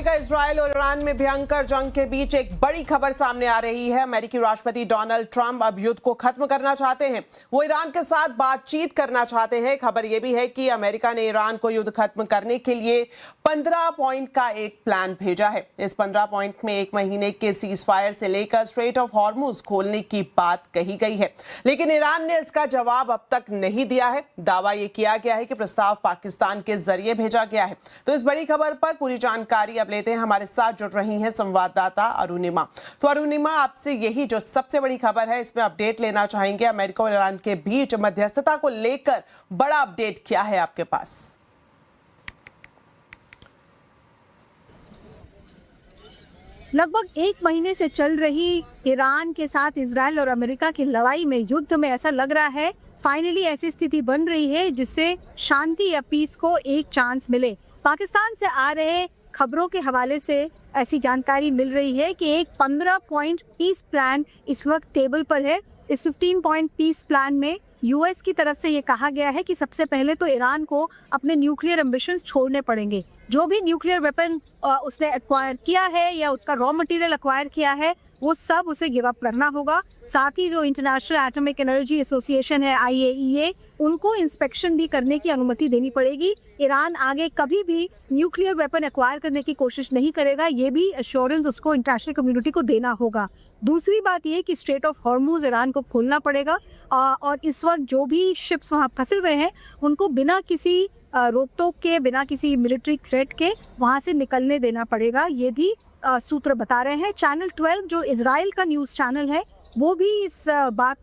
America, Israel और Iran में भयंकर जंग के बीच एक बड़ी खबर सामने आ रही है। अमेरिकी राष्ट्रपति डोनाल्ड ट्रंप अब युद्ध को खत्म करना चाहते हैं। वो ईरान के साथ बातचीत करना चाहते हैं। खबर यह भी है कि अमेरिका ने ईरान को युद्ध खत्म करने के लिए 15 पॉइंट का एक प्लान भेजा है। इस 15 पॉइंट में 1 महीने के सीज फायर से लेकर स्ट्रेट ऑफ हॉर्मुज खोलने की बात कही गई है, लेकिन ईरान ने इसका जवाब अब तक नहीं दिया है। दावा यह किया गया है कि प्रस्ताव पाकिस्तान के जरिए भेजा गया है। तो इस बड़ी खबर पर पूरी जानकारी अब लेते हैं। हमारे साथ जुड़ रही हैं संवाददाता अरुणिमा। तो अरुणिमा, आपसे यही जो सबसे बड़ी खबर है इसमें अपडेट लेना चाहेंगे। अमेरिका और ईरान के बीच मध्यस्थता को लेकर बड़ा अपडेट क्या है आपके पास? लगभग 1 महीने से चल रही ईरान के साथ इजराइल और अमेरिका की लड़ाई में, युद्ध में ऐसा लग रहा है फाइनली ऐसी स्थिति बन रही है जिससे शांति या पीस को एक चांस मिले। पाकिस्तान से आ रहे खबरों के हवाले से ऐसी जानकारी मिल रही है कि एक 15 पॉइंट पीस प्लान इस वक्त टेबल पर है। इस 15 पॉइंट पीस प्लान में यूएस की तरफ से ये कहा गया है कि सबसे पहले तो ईरान को अपने न्यूक्लियर एम्बिशंस छोड़ने पड़ेंगे। जो भी न्यूक्लियर वेपन उसने एक्वायर किया है या उसका रॉ मटेरियल एक्वायर किया है वो सब उसे गिव अप करना होगा। साथ ही जो इंटरनेशनल एटॉमिक एनर्जी एसोसिएशन है IAEA, उनको इंस्पेक्शन भी करने की अनुमति देनी पड़ेगी। ईरान आगे कभी भी न्यूक्लियर वेपन एक्वायर करने की कोशिश नहीं करेगा, ये भी एश्योरेंस उसको इंटरनेशनल कम्युनिटी को देना होगा। दूसरी बात ये कि स्ट्रेट ऑफ हॉर्मुज ईरान को खोलना पड़ेगा और इस वक्त जो भी शिप्स वहाँ फंसे हुए हैं उनको बिना किसी रोक टोक के, बिना किसी मिलिट्री थ्रेट के वहाँ से निकलने देना पड़ेगा। ये भी सूत्र बता रहे हैं। चैनल 12 जो इजराइल का न्यूज़ चैनल है वो भी इस बात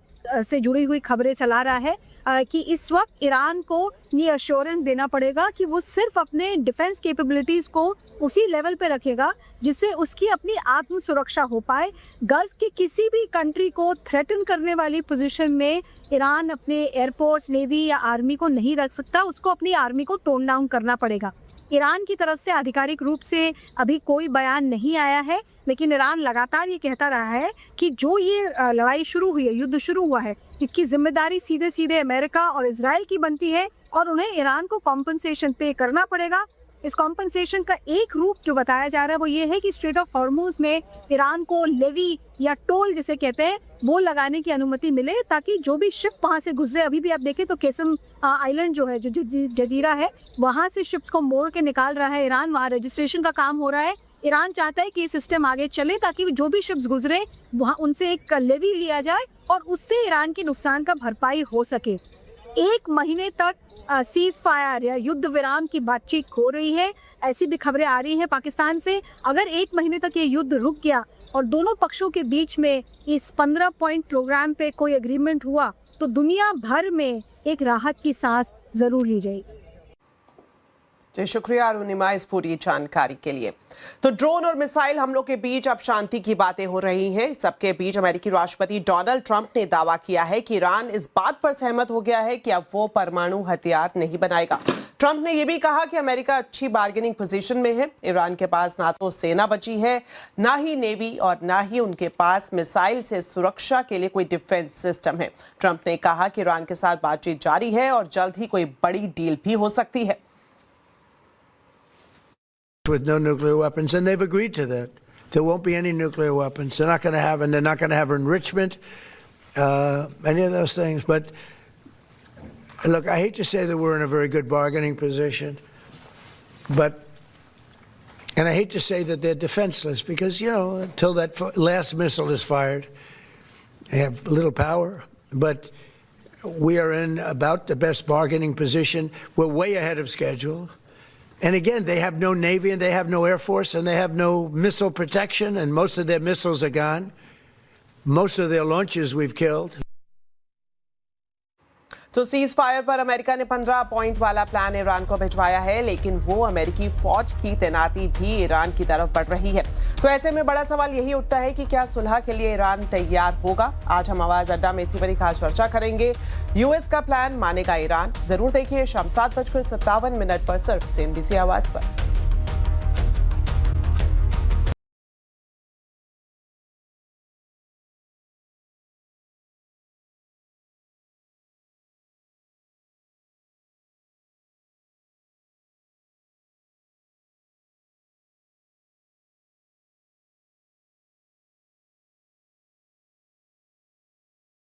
से जुड़ी हुई खबरें चला रहा है कि इस वक्त ईरान को ये अश्योरेंस देना पड़ेगा कि वो सिर्फ अपने डिफेंस कैपेबिलिटीज़ को उसी लेवल पे रखेगा जिससे उसकी अपनी आत्म सुरक्षा हो पाए। गल्फ की किसी भी कंट्री को थ्रेटन करने वाली पोजीशन में ईरान अपने एयरफोर्स, नेवी या आर्मी को नहीं रख सकता। उसको अपनी आर्मी को टोन डाउन करना पड़ेगा। ईरान की तरफ से आधिकारिक रूप से अभी कोई बयान नहीं आया है, लेकिन ईरान लगातार ये कहता रहा है कि जो ये लड़ाई शुरू हुई है, युद्ध शुरू हुआ है, इसकी जिम्मेदारी सीधे सीधे अमेरिका और इजराइल की बनती है और उन्हें ईरान को कॉम्पनसेशन पे करना पड़ेगा। इस कॉम्पनसेशन का एक रूप जो बताया जा रहा है वो ये है कि स्ट्रेट ऑफ हॉर्मुज में ईरान को लेवी या टोल जिसे कहते हैं वो लगाने की अनुमति मिले, ताकि जो भी शिप वहाँ से गुजरे, अभी भी आप देखें तो केसम आइलैंड जो है, जो जजीरा है, वहाँ से शिप्स को मोड़ के निकाल रहा है ईरान। वहाँ रजिस्ट्रेशन का काम हो रहा है। ईरान चाहता है कि ये सिस्टम आगे चले ताकि जो भी शिप्स गुजरे वहाँ उनसे एक लेवी लिया जाए और उससे ईरान के नुकसान का भरपाई हो सके। 1 महीने तक सीज फायर या युद्ध विराम की बातचीत हो रही है, ऐसी भी खबरें आ रही हैं पाकिस्तान से। अगर 1 महीने तक ये युद्ध रुक गया और दोनों पक्षों के बीच में इस 15 पॉइंट प्रोग्राम पे कोई एग्रीमेंट हुआ तो दुनिया भर में एक राहत की सांस जरूर ली जाएगी। जी, शुक्रिया अरुणिमा इस पूरी जानकारी के लिए। तो ड्रोन और मिसाइल हमलों के बीच अब शांति की बातें हो रही हैं। सबके बीच अमेरिकी राष्ट्रपति डोनाल्ड ट्रंप ने दावा किया है कि ईरान इस बात पर सहमत हो गया है कि अब वो परमाणु हथियार नहीं बनाएगा। ट्रंप ने यह भी कहा कि अमेरिका अच्छी बार्गेनिंग पोजीशन में है। ईरान के पास ना तो सेना बची है, ना ही नेवी और ना ही उनके पास मिसाइल से सुरक्षा के लिए कोई डिफेंस सिस्टम है। ट्रंप ने कहा कि ईरान के साथ बातचीत जारी है और जल्द ही कोई बड़ी डील भी हो सकती है। With no nuclear weapons, and they've agreed to that. There won't be any nuclear weapons. They're not going to have, and they're not going to have enrichment, any of those things. But look, I hate to say that we're in a very good bargaining position, and I hate to say that they're defenseless because, you know, until that last missile is fired, they have little power. But we are in about the best bargaining position. We're way ahead of schedule. And again, they have no Navy and they have no Air Force and they have no missile protection, and most of their missiles are gone. Most of their launches we've killed. तो cease fire पर America ने 15 point वाला plan Iran को भिजवाया है, लेकिन वो अमेरिकी फौज की तैनाती भी ईरान की तरफ बढ़ रही है। तो ऐसे में बड़ा सवाल यही उठता है कि क्या सुलह के लिए ईरान तैयार होगा? आज हम आवाज अड्डा में इसी पर खास चर्चा करेंगे। यूएस का प्लान मानेगा ईरान? जरूर देखिए शाम 7:57 पर सिर्फ CNBC आवाज पर।